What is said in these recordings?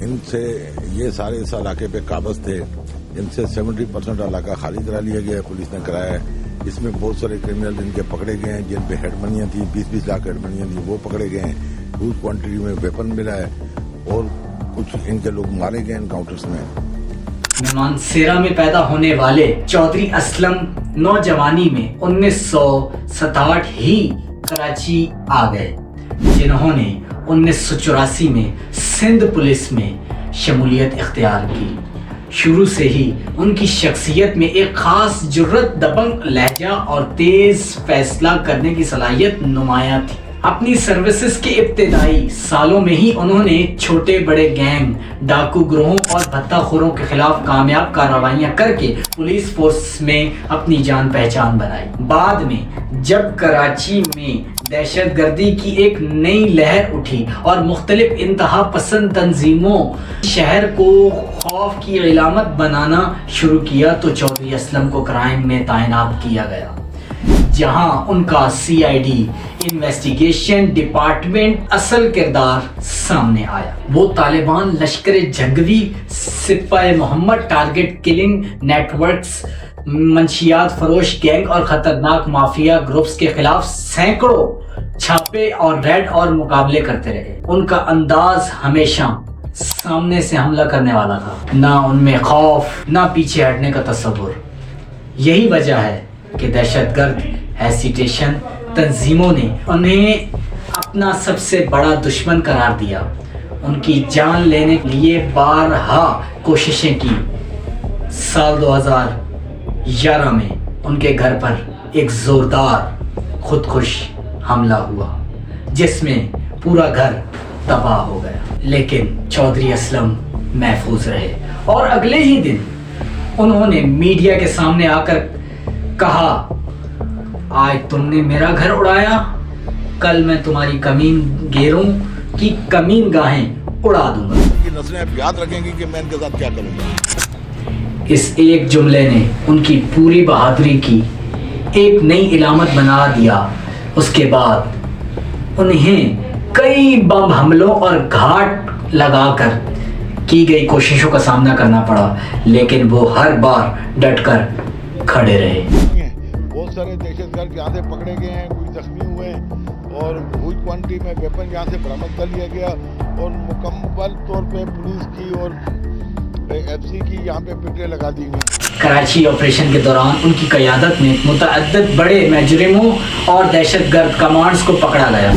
ان سے یہ سارے اس علاقے پہ قابض تھے، ان سے 70% علاقہ خالی کرا لیا گیا ہے، پولیس نے کرایا ہے۔ اس میں بہت سارے کرمنل ان کے پکڑے گئے ہیں، جن پہ ہیڈ منیاں تھیں، 20-20 لاکھ ہیڈ منیاں تھیں، وہ پکڑے گئے ہیں۔ ہیوج کوانٹٹی میں ویپن ملا ہے اور کچھ ان کے لوگ مارے گئے انکاؤنٹرز میں۔ مہمان سیرا میں پیدا ہونے والے چودھری اسلم نوجوانی میں 1967 ہی کراچی آ گئے، جنہوں نے 1984 میں سندھ پولیس میں شمولیت اختیار کی۔ شروع سے ہی ان کی شخصیت میں ایک خاص جرأت، دبنگ لہجہ اور تیز فیصلہ کرنے کی صلاحیت نمایاں تھی۔ اپنی سروسز کے ابتدائی سالوں میں ہی انہوں نے چھوٹے بڑے گینگ، ڈاکو گروہوں اور بھتہ خوروں کے خلاف کامیاب کارروائیاں کر کے پولیس فورس میں اپنی جان پہچان بنائی۔ بعد میں جب کراچی میں دہشت گردی کی ایک نئی لہر اٹھی اور مختلف انتہا پسند تنظیموں شہر کو خوف کی علامت بنانا شروع کیا تو چودھری اسلم کو کرائم میں تعینات کیا گیا، جہاں ان کا CID انویسٹیگیشن ڈپارٹمنٹ اصل کردار سامنے آیا۔ وہ طالبان، لشکر جنگوی، سپاہ محمد، ٹارگٹ کلنگ نیٹ ورکس، منشیات فروش گینگ اور خطرناک مافیا گروپس کے خلاف سینکڑوں چھاپے اور ریڈ اور مقابلے کرتے رہے۔ ان کا انداز ہمیشہ سامنے سے حملہ کرنے والا تھا، نہ ان میں خوف نہ پیچھے ہٹنے کا تصور۔ یہی وجہ ہے کہ دہشت گرد ہیسیٹیشن تنظیموں نے انہیں اپنا سب سے بڑا دشمن قرار دیا۔ ان کی جان لینے کے لیے بارہا کوششیں کی۔ سال 2011 میں ان کے گھر پر ایک زوردار خودکش حملہ ہوا جس میں پورا گھر تباہ ہو گیا، لیکن چودھری اسلم محفوظ رہے اور اگلے ہی دن انہوں نے میڈیا کے سامنے آ کر کہا، آج تم نے میرا گھر اڑایا، کل میں تمہاری کمین گیروں کی کمین گاہیں اڑا دوں گا۔ یہ نسلیں اب یاد رکھیں گی کہ میں ان کے ساتھ کیا کروں گا۔ اس ایک جملے نے ان کی پوری بہادری کی ایک نئی علامت بنا دیا۔ اس کے بعد انہیں کئی بم حملوں اور گھاٹ لگا کر کی گئی کوششوں کا سامنا کرنا پڑا، لیکن وہ ہر بار ڈٹ کر کھڑے رہے۔ بہت سارے دہشت گرد یہاں سے پکڑے گئے ہیں، کچھ زخمی ہوئے ہیں اور ہیوج کوانٹٹی میں ویپن یہاں سے برآمد کر لیا گیا اور مکمل طور پہ پولیس کی اور FC کی یہاں پہ پٹیں لگا دی گئی۔ کراچی آپریشن کے دوران ان کی قیادت میں متعدد بڑے مجرموں اور دہشت گرد کمانڈز کو پکڑا گیا۔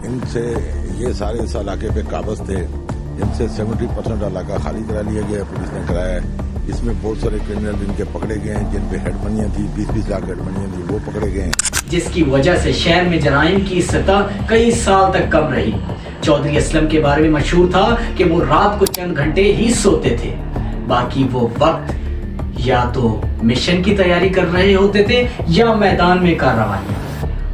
ان سے یہ سارے اس علاقے پہ قابض تھے، ان سے 70% علاقہ خالی کرا لیا گیا ہے، پولیس نے کرایا ہے۔ اس میں بہت سارے کرمنل ان کے پکڑے گئے ہیں، جن پہ ہیڈ منیاں تھیں، 20-20 لاکھ ہیڈ منیاں تھیں، وہ پکڑے گئے ہیں، جس کی وجہ سے شہر میں جرائم کی سطح کئی سال تک کم رہی۔ چودھری اسلم کے بارے میں مشہور تھا کہ وہ رات کو چند گھنٹے ہی سوتے تھے، باقی وہ وقت یا تو مشن کی تیاری کر رہے ہوتے تھے یا میدان میں کارروائیاں۔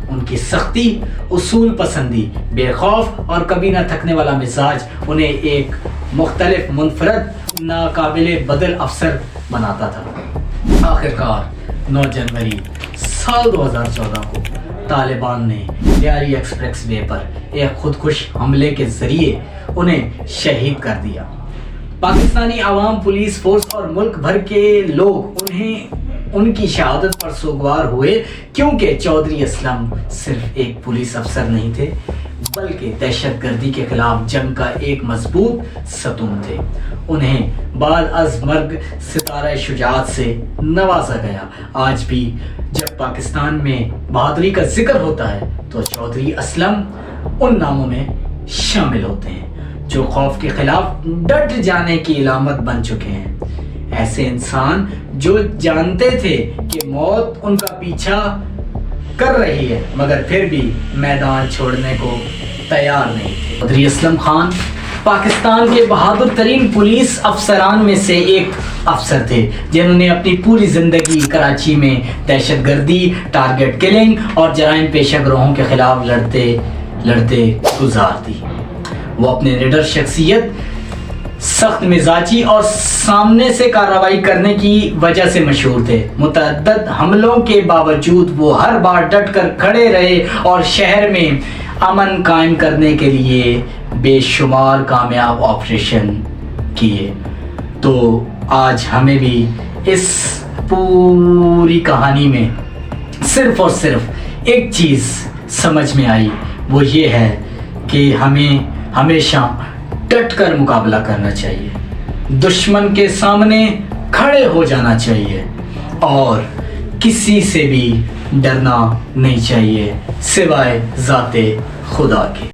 ان کی سختی، اصول پسندی، بے خوف اور کبھی نہ تھکنے والا مزاج انہیں ایک مختلف، منفرد، ناقابل بدل افسر بناتا تھا۔ آخرکار 9 جنوری سال 2014 کو طالبان نے لیاری ایکسپریس وے پر ایک خودکش حملے کے ذریعے انہیں شہید کر دیا۔ پاکستانی عوام، پولیس فورس اور ملک بھر کے لوگ ان کی شہادت پر سوگوار ہوئے، کیونکہ چودھری اسلم صرف ایک پولیس افسر نہیں تھے بلکہ دہشت گردی کے خلاف جنگ کا ایک مضبوط ستون تھے۔ انہیں بعد از مرگ ستارہ شجاعت سے نوازا گیا۔ آج بھی جب پاکستان میں بہادری کا ذکر ہوتا ہے تو چودھری اسلم ان ناموں میں شامل ہوتے ہیں جو خوف کے خلاف ڈٹ جانے کی علامت بن چکے ہیں۔ ایسے انسان جو جانتے تھے کہ موت ان کا پیچھا کر رہی ہے مگر پھر بھی میدان چھوڑنے کو تیار نہیں تھے۔ چودھری اسلم خان پاکستان کے بہادر ترین پولیس افسران میں سے ایک افسر تھے جنہوں نے اپنی پوری زندگی کراچی میں دہشت گردی، ٹارگٹ کلنگ اور جرائم پیشہ گروہوں کے خلاف لڑتے گزار دی۔ وہ اپنے نڈر شخصیت، سخت مزاجی اور سامنے سے کارروائی کرنے کی وجہ سے مشہور تھے۔ متعدد حملوں کے باوجود وہ ہر بار ڈٹ کر کھڑے رہے اور شہر میں امن قائم کرنے کے لیے بے شمار کامیاب آپریشن کیے۔ تو آج ہمیں بھی اس پوری کہانی میں صرف اور صرف ایک چیز سمجھ میں آئی، وہ یہ ہے کہ ہمیں ہمیشہ ڈٹ کر مقابلہ کرنا چاہیے، دشمن کے سامنے کھڑے ہو جانا چاہیے اور کسی سے بھی ڈرنا نہیں چاہیے سوائے ذات خدا کے۔